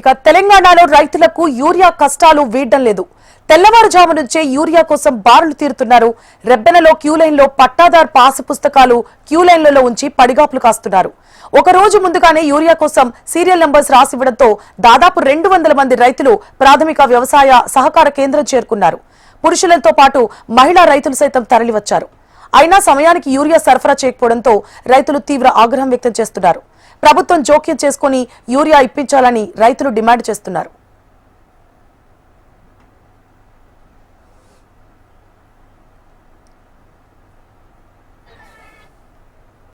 ఇక తెలంగాణలో రైతులకు యూరియా కష్టాలు వీడడం లేదు. తెల్లవారుజాము నుంచే యూరియా కోసం బారులు తీరుతున్నారు. రెబ్బెనలో క్యూలైన్లో పట్టాదార్ పాసు పుస్తకాలు క్యూలైన్లలో ఉంచి పడిగాపులు కాస్తున్నారు. ఒక రోజు ముందుగానే యూరియా కోసం సీరియల్ నంబర్స్ రాసివ్వడంతో దాదాపు 200 మంది రైతులు ప్రాథమిక వ్యవసాయ సహకార కేంద్రం చేరుకున్నారు. పురుషులతో పాటు మహిళా రైతులు సైతం తరలివచ్చారు. అయినా సమయానికి యూరియా సరఫరా చేయకపోవడంతో రైతులు తీవ్ర ఆగ్రహం వ్యక్తం చేస్తున్నారు. ప్రభుత్వం జోక్యం చేసుకుని యూరియా ఇప్పించాలని రైతులు డిమాండ్ చేస్తున్నారు.